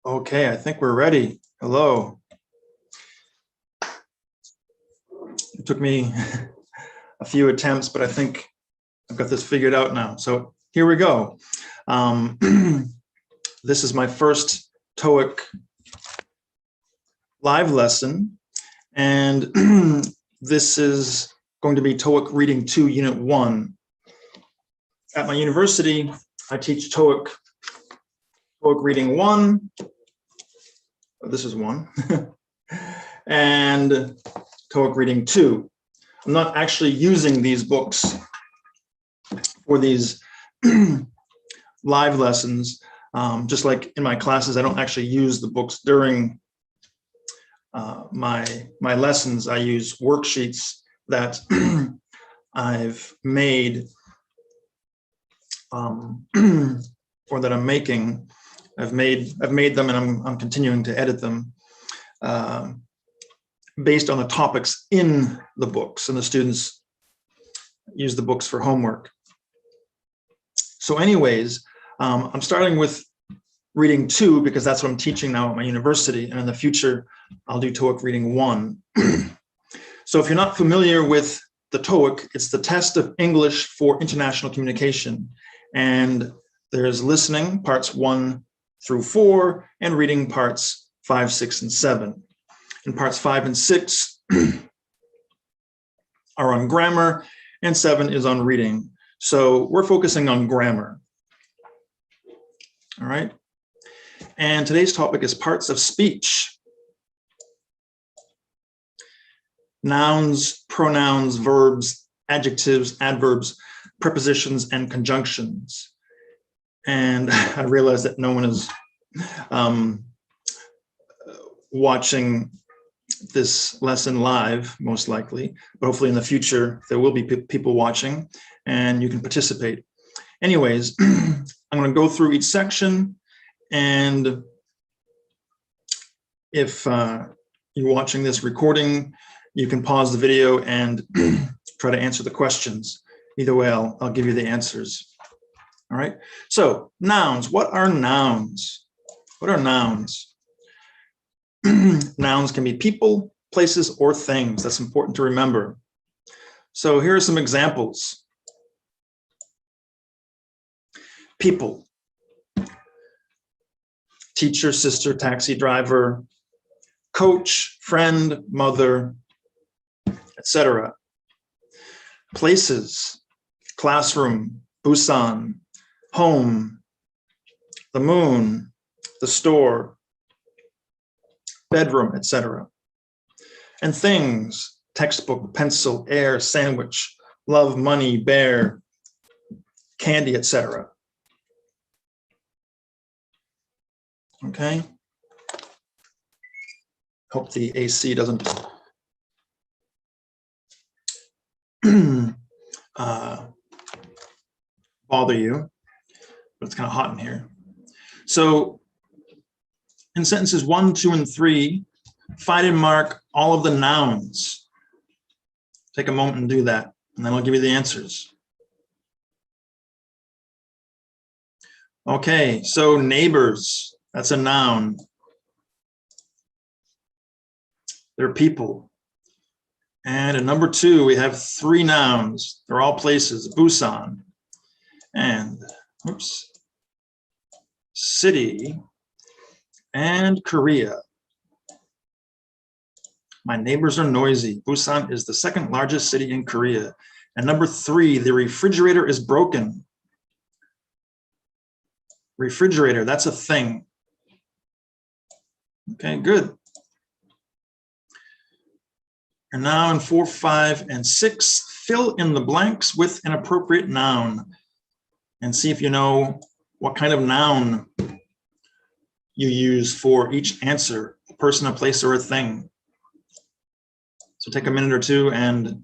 Okay, I think we're ready. Hello. It took me a few attempts, but I think I've got this figured out now. So here we go. This is my first TOEIC live lesson, and this is going to be TOEIC Reading 2, Unit 1. At my university, I teach TOEIC Reading 1. This is 1. And TOEIC Reading 2. I'm not actually using these books for these live lessons. Just like in my classes, I don't actually use the books during my lessons. I use worksheets that I've made or that I'm making. I've made them, and I'm continuing to edit them based on the topics in the books, and the students use the books for homework. So anyways, I'm starting with Reading 2 because that's what I'm teaching now at my university, and in the future I'll do TOEIC Reading 1. So if you're not familiar with the TOEIC, it's the test of English for international communication, and there's listening parts 1 through 4 and reading parts 5, 6, and 7. And parts 5 and 6 are on grammar, and 7 is on reading. So we're focusing on grammar. All right. And today's topic is parts of speech. Nouns, pronouns, verbs, adjectives, adverbs, prepositions, and conjunctions. And I realize that no one is watching this lesson live, most likely, but hopefully in the future there will be people watching and you can participate. Anyways, I'm going to go through each section, and if you're watching this recording, you can pause the video and try to answer the questions. Either way, I'll give you the answers. All right, so nouns. What are nouns? What are nouns? Nouns can be people, places, or things. That's important to remember. So here are some examples. People. Teacher, sister, taxi driver, coach, friend, mother, etc. Places. Classroom, Busan, home, the moon, the store, bedroom, etc. And things, textbook, pencil, air, sandwich, love, money, bear, candy, etc. Okay. Hope the AC doesn't bother you, but it's kind of hot in here. So in sentences 1, 2, and 3, find and mark all of the nouns. Take a moment and do that, and then I'll give you the answers. Okay, so neighbors, that's a noun. They're people. And at number 2, we have 3 nouns. They're all places: Busan and, oops, city and Korea. My neighbors are noisy. Busan is the 2nd largest city in Korea. And number 3, the refrigerator is broken. Refrigerator, that's a thing. Okay, good. And now in 4, 5, and 6, fill in the blanks with an appropriate noun. And see if you know what kind of noun you use for each answer: a person, a place, or a thing. So take a minute or two and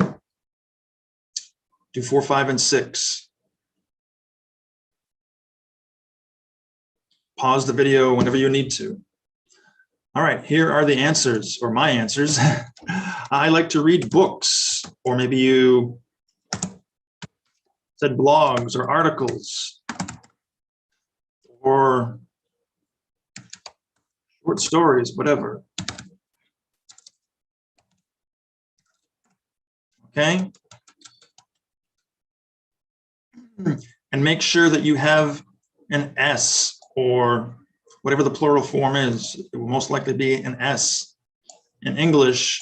do 4, 5, and 6. Pause the video whenever you need to. All right, here are the answers, or my answers. I like to read books, or maybe you said blogs or articles, or short stories, whatever. Okay. And make sure that you have an S, or whatever the plural form is. It will most likely be an S. In English,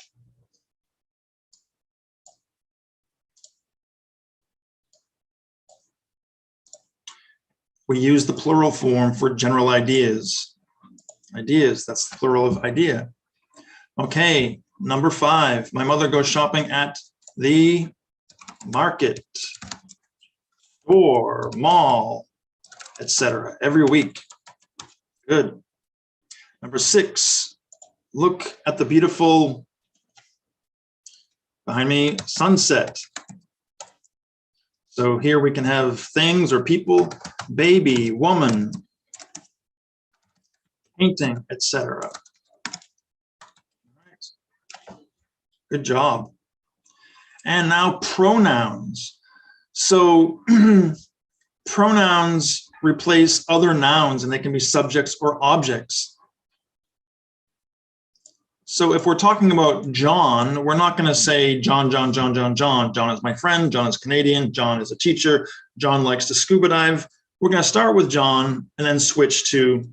we use the plural form for general ideas. Ideas, that's the plural of idea. Okay, number 5. My mother goes shopping at the market, store, mall, etc. every week. Good. Number 6. Look at the beautiful, behind me, sunset. So here we can have things or people, baby, woman, painting, etc. Good job. And now pronouns. So pronouns replace other nouns, and they can be subjects or objects. So if we're talking about John, we're not going to say John. John is my friend. John is Canadian. John is a teacher. John likes to scuba dive. We're going to start with John and then switch to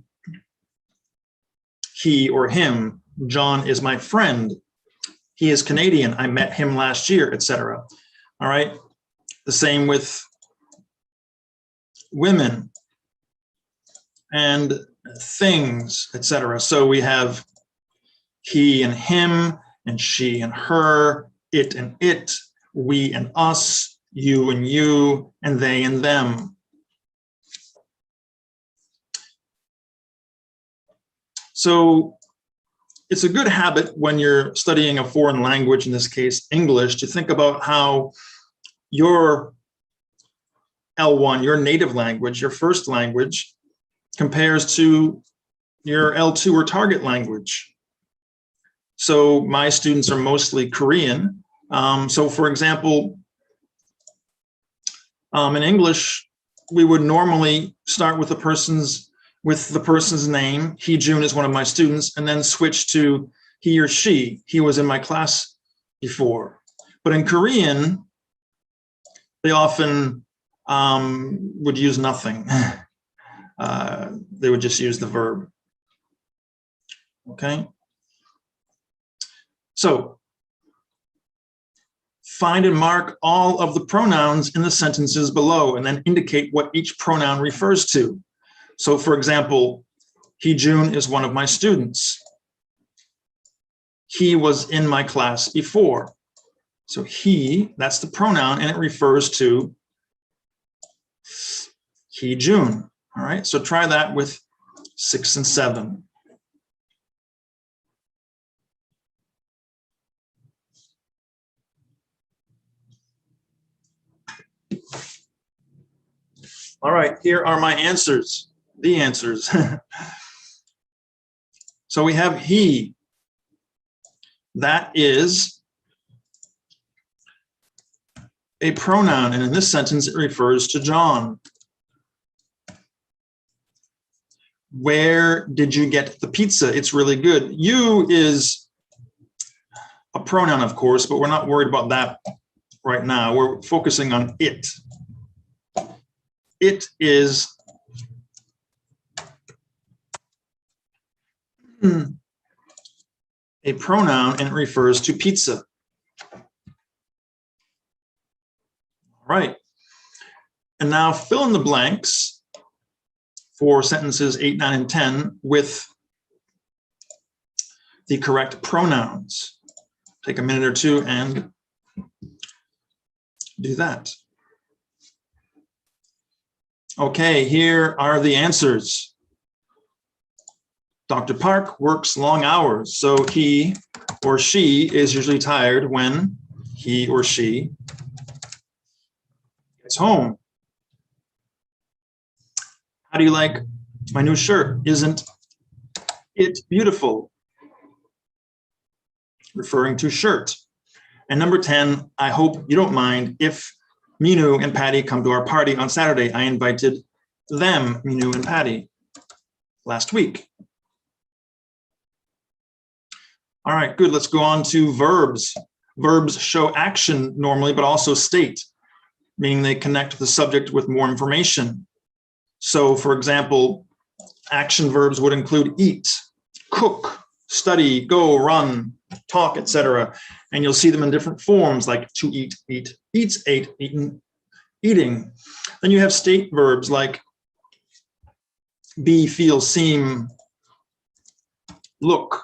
he or him. John is my friend. He is Canadian. I met him last year, etc. All right. The same with women and things, etc. So we have he and him, and she and her, it and it, we and us, you and you, and they and them. So it's a good habit when you're studying a foreign language, in this case, English, to think about how your L1, your native language, your first language, compares to your L2 or target language. So my students are mostly Korean. So for example, in English, we would normally start with the person's name. He, June, is one of my students, and then switch to he or she. He was in my class before. But in Korean, they often would use nothing. They would just use the verb. Okay. So find and mark all of the pronouns in the sentences below, and then indicate what each pronoun refers to. So for example, he, June, is one of my students. He was in my class before. So he, that's the pronoun, and it refers to he, June. All right, so try that with 6 and 7. All right, here are my answers, the answers. So we have he. That is a pronoun, and in this sentence, it refers to John. Where did you get the pizza? It's really good. You is a pronoun, of course, but we're not worried about that right now. We're focusing on it. It is a pronoun, and it refers to pizza. All right. And now fill in the blanks for sentences 8, 9, and 10 with the correct pronouns. Take a minute or two and do that. Okay, here are the answers. Dr. Park works long hours, so he or she is usually tired when he or she gets home. How do you like my new shirt? Isn't it beautiful? Referring to shirt. And number 10, I hope you don't mind if Minu and Patty come to our party on Saturday. I invited them, Minu and Patty, last week. All right, good. Let's go on to verbs. Verbs show action normally, but also state, meaning they connect the subject with more information. So, for example, action verbs would include eat, cook, study, go, run, talk, etc. And you'll see them in different forms, like to eat, eat, eats, ate, eaten, eating. Then you have state verbs like be, feel, seem, look,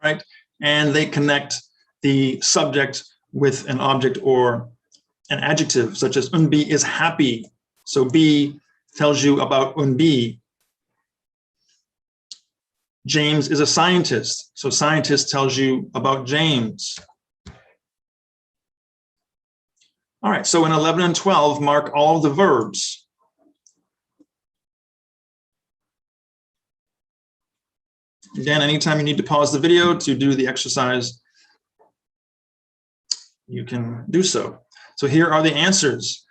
right? And they connect the subject with an object or an adjective, such as Unbi is happy. So be tells you about Unbi. James is a scientist. So scientist tells you about James. All right, so in 11 and 12, mark all of the verbs. Again, anytime you need to pause the video to do the exercise, you can do so. So here are the answers.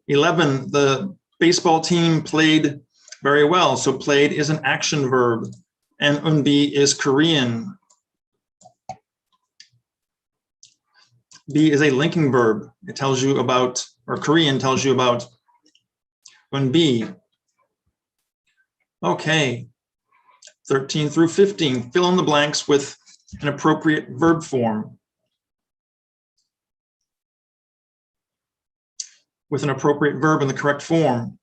11, the baseball team played very well. So played is an action verb, and Unbi is Korean. Be is a linking verb. It tells you about, or Korean tells you about Unbi. Okay, 13 through 15, fill in the blanks with an appropriate verb form. With an appropriate verb in the correct form.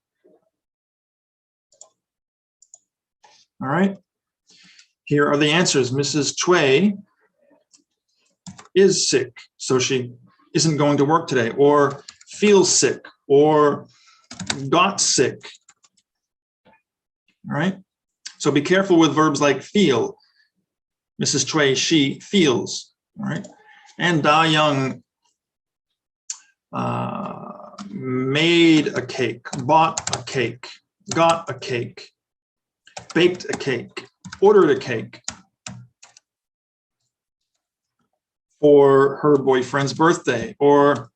All right, here are the answers. Mrs. Choi is sick, so she isn't going to work today, or feels sick, or got sick. All right, so be careful with verbs like feel. Mrs. Choi, she feels. All right, and Da Young made a cake, bought a cake, got a cake, baked a cake, ordered a cake for her boyfriend's birthday. Or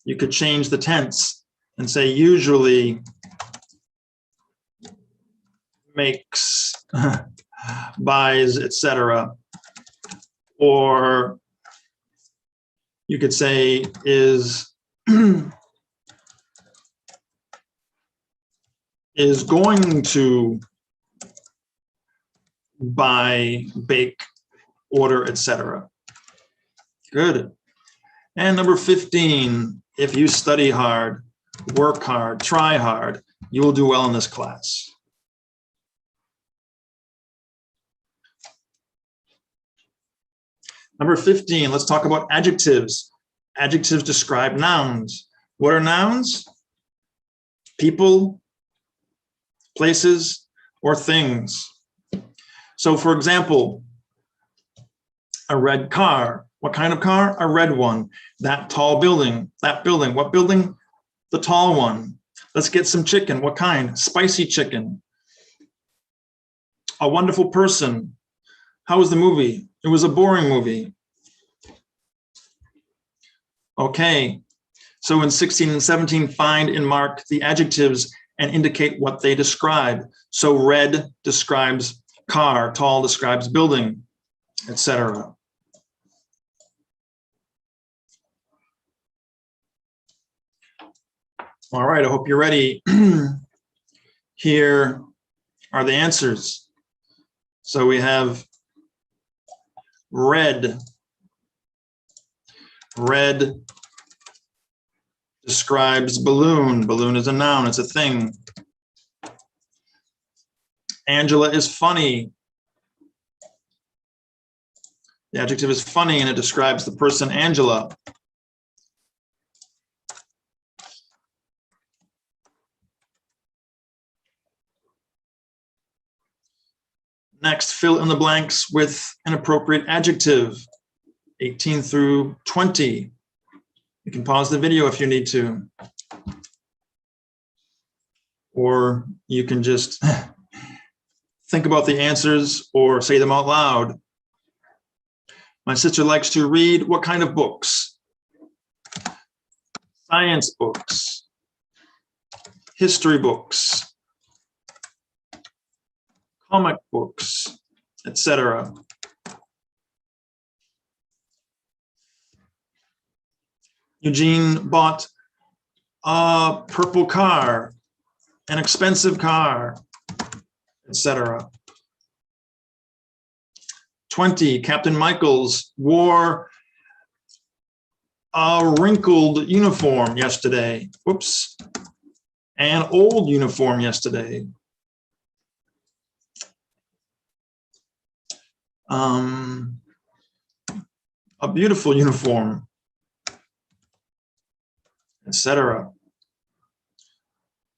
you could change the tense and say usually makes, buys, etc. Or you could say is is going to buy, bake, order, etc. Good. And number 15, if you study hard, work hard, try hard, you will do well in this class. Number 15, let's talk about adjectives. Adjectives describe nouns. What are nouns? People, places, or things. So for example, a red car. What kind of car? A red one. That tall building. That building. What building? The tall one. Let's get some chicken. What kind? Spicy chicken. A wonderful person. How was the movie? It was a boring movie. Okay, so in 16 and 17, find and mark the adjectives and indicate what they describe. So red describes car, tall describes building, etc. All right, I hope you're ready. Here are the answers. So we have red. Red describes balloon. Balloon is a noun, it's a thing. Angela is funny. The adjective is funny and it describes the person Angela. Next, fill in the blanks with an appropriate adjective. 18 through 20. You can pause the video if you need to. Or you can just think about the answers or say them out loud. My sister likes to read what kind of books? Science books, history books, comic books, etc. Eugene bought a purple car, an expensive car, etc. 20, Captain Michaels wore a wrinkled uniform yesterday. Whoops. An old uniform yesterday. A beautiful uniform, etc.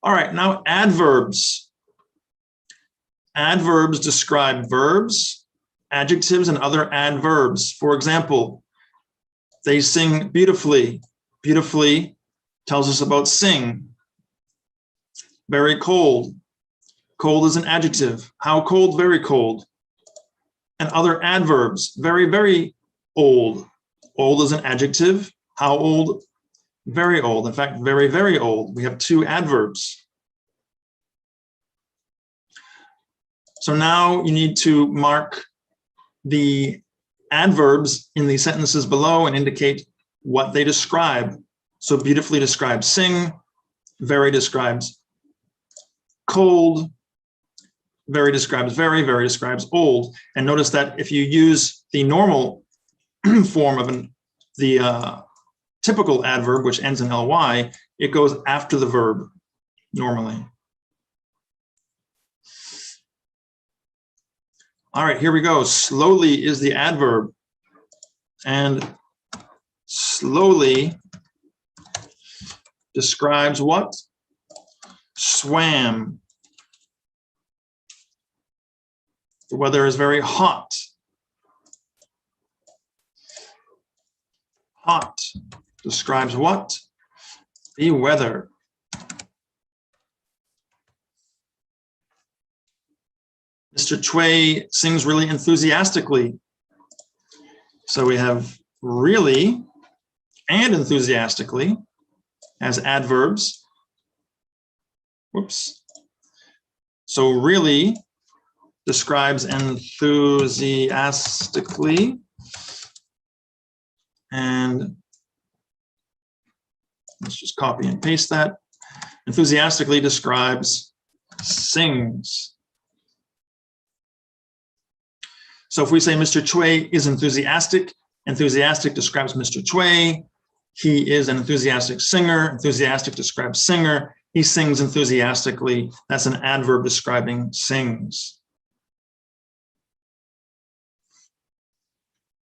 All right, now adverbs. Adverbs describe verbs, adjectives, and other adverbs. For example, they sing beautifully. Beautifully tells us about sing. Very cold. Cold is an adjective. How cold? Very cold. And other adverbs. Very, very old. Old is an adjective. How old? Very old. In fact, very, very old. We have two adverbs. So now you need to mark the adverbs in the sentences below and indicate what they describe. So beautifully describes sing, very describes cold, very describes very describes old. And notice that if you use the normal form of the typical adverb, which ends in ly, it goes after the verb normally. All right, here we go. Slowly is the adverb. And slowly describes what? Swam. The weather is very hot. Hot describes what? The weather. Mr. Choi sings really enthusiastically. So we have really and enthusiastically as adverbs. Whoops. So really describes enthusiastically. And let's just copy and paste that. Enthusiastically describes sings. So if we say Mr. Choi is enthusiastic, enthusiastic describes Mr. Choi. He is an enthusiastic singer. Enthusiastic describes singer. He sings enthusiastically. That's an adverb describing sings.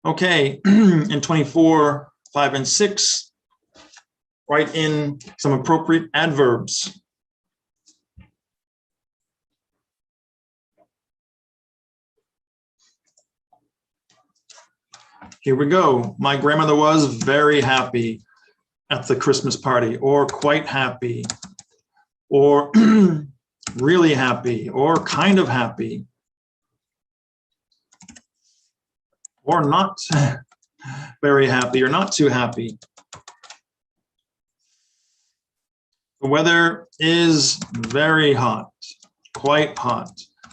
Okay, in 24, 5, and 6, write in some appropriate adverbs. Here we go. My grandmother was very happy at the Christmas party, or quite happy, or really happy, or kind of happy, or not very happy, or not too happy. The weather is very hot, quite hot,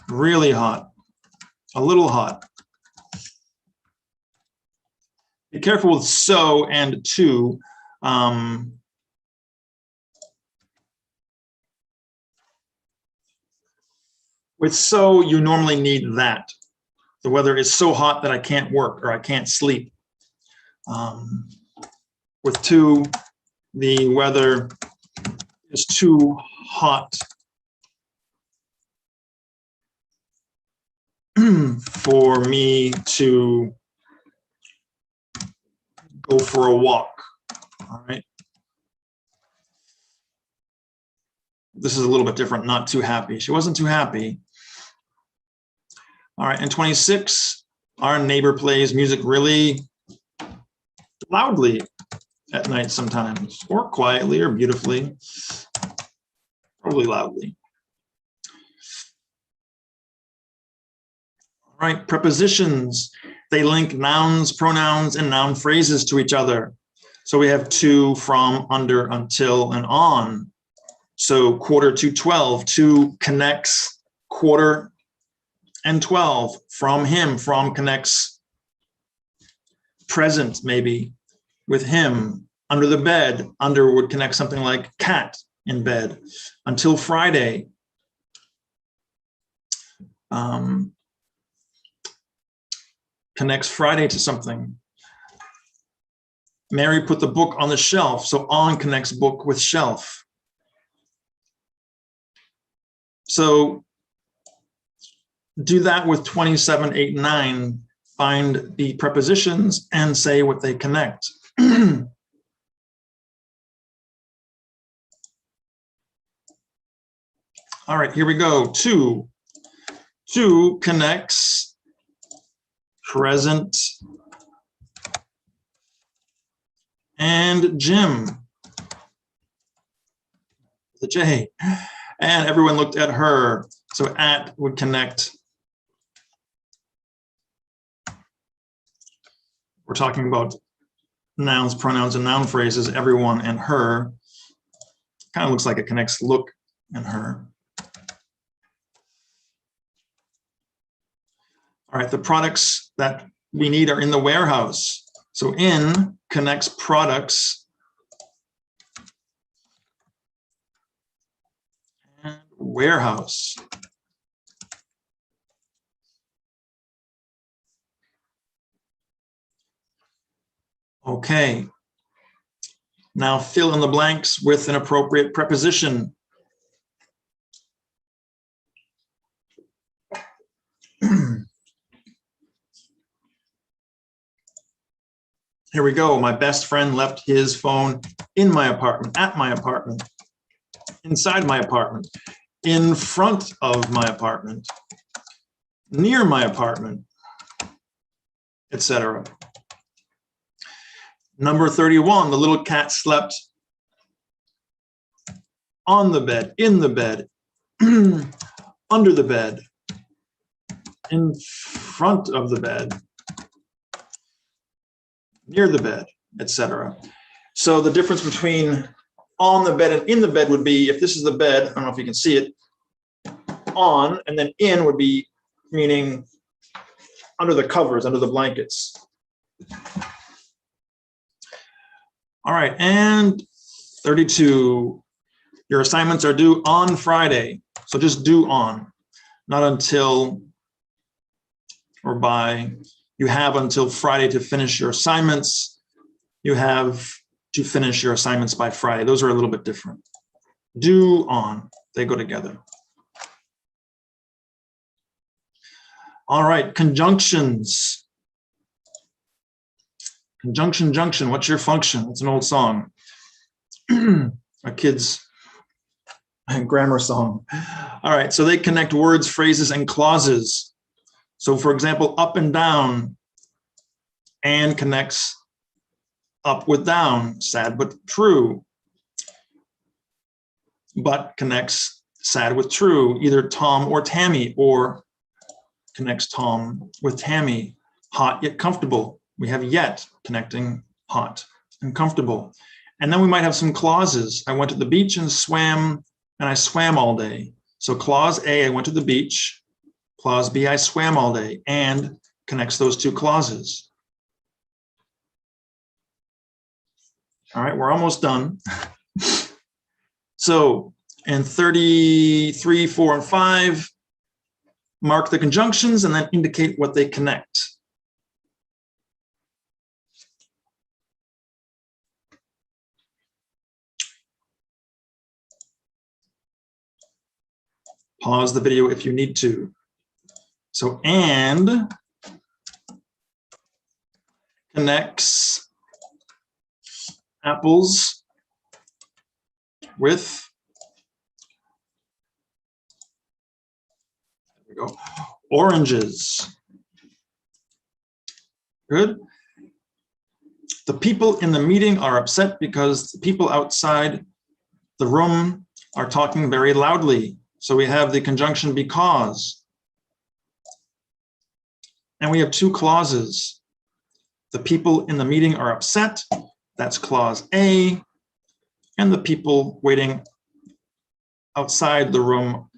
really hot, a little hot. Be careful with so and to. With so, you normally need that. The weather is so hot that I can't work or I can't sleep. With to, the weather is too hot for me to go for a walk. All right. This is a little bit different, not too happy. She wasn't too happy. All right, and 26, our neighbor plays music really loudly at night sometimes, or quietly or beautifully, probably loudly. All right, prepositions. They link nouns, pronouns, and noun phrases to each other. So we have to, from, under, until, and on. So quarter to 12, to connects quarter And 12, from him. From connects present, maybe, with him. Under the bed. Under would connect something like cat in bed. Until Friday. Connects Friday to something. Mary put the book on the shelf. So on connects book with shelf. So do that with 27, 8, 9. Find the prepositions and say what they connect. All right, here we go. To. To connects present and Jim. The J. And everyone looked at her. So at would connect. We're talking about nouns, pronouns, and noun phrases, everyone and her. Kind of looks like it connects look and her. All right, the products that we need are in the warehouse. So in connects products and warehouse. Okay. Now fill in the blanks with an appropriate preposition. Here we go. My best friend left his phone in my apartment, at my apartment, inside my apartment, in front of my apartment, near my apartment, etc. Number 31, the little cat slept on the bed, in the bed, under the bed, in front of the bed, near the bed, etc. So the difference between on the bed and in the bed would be, if this is the bed, I don't know if you can see it, on, and then in would be meaning under the covers, under the blankets. All right, and 32, your assignments are due on Friday. So just due on, not until or by. You have until Friday to finish your assignments. You have to finish your assignments by Friday. Those are a little bit different. Due on, they go together. All right, conjunctions. Conjunction, junction, what's your function? It's an old song. A kid's grammar song. All right, so they connect words, phrases, and clauses. So for example, up and down, and connects up with down, sad but true. But connects sad with true, either Tom or Tammy, or connects Tom with Tammy. Hot yet comfortable. We have yet connecting hot and comfortable. And then we might have some clauses. I went to the beach and swam, and I swam all day. So clause A, I went to the beach. Clause B, I swam all day, and connects those two clauses. All right, we're almost done. So in 33, 4, and 5, mark the conjunctions and then indicate what they connect. Pause the video if you need to. So and connects apples with, there we go, oranges. Good. The people in the meeting are upset because the people outside the room are talking very loudly. So we have the conjunction because. And we have two clauses. The people in the meeting are upset. That's clause A. And the people waiting outside the room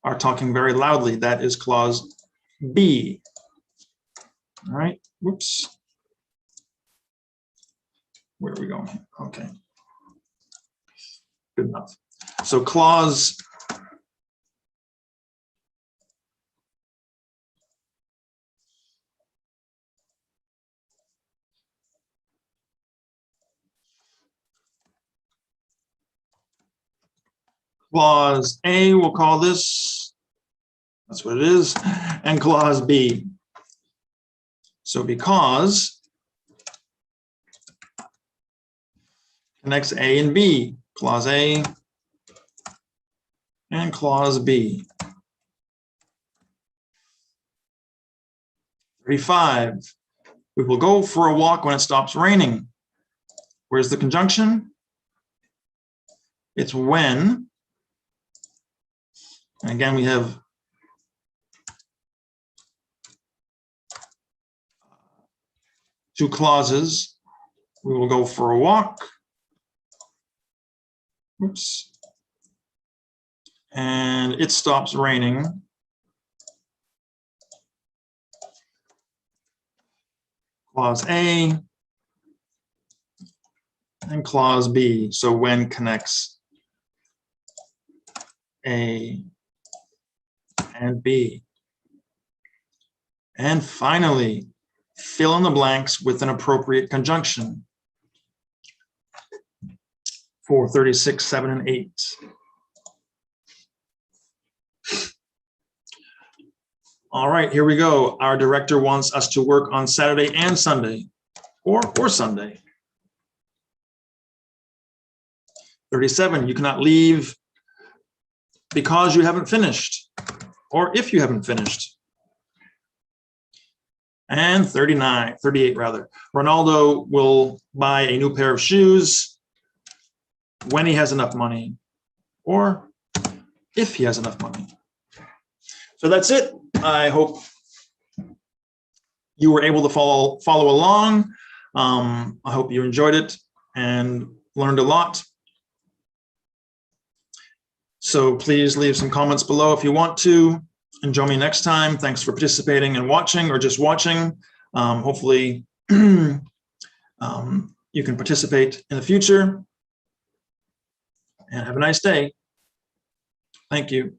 are talking very loudly. That is clause be. All right, whoops. Where are we going? Okay. Good enough. So clause clause A, we'll call this, that's what it is, and clause B. So because connects A and B, clause A and clause B. 35, we will go for a walk when it stops raining. Where's the conjunction? It's when. And again, we have two clauses. We will go for a walk. Oops. And it stops raining. Clause A and clause B. So when connects A and B. And finally, fill in the blanks with an appropriate conjunction for 36, 7, and 8. All right, here we go. Our director wants us to work on Saturday and Sunday, or Sunday. 37, you cannot leave because you haven't finished, or if you haven't finished. And 38 rather. Ronaldo will buy a new pair of shoes when he has enough money, or if he has enough money. So that's it. I hope you were able to follow along. I hope you enjoyed it and learned a lot. So please leave some comments below if you want to, and join me next time. Thanks for participating and watching, or just watching. Hopefully you can participate in the future. And have a nice day. Thank you.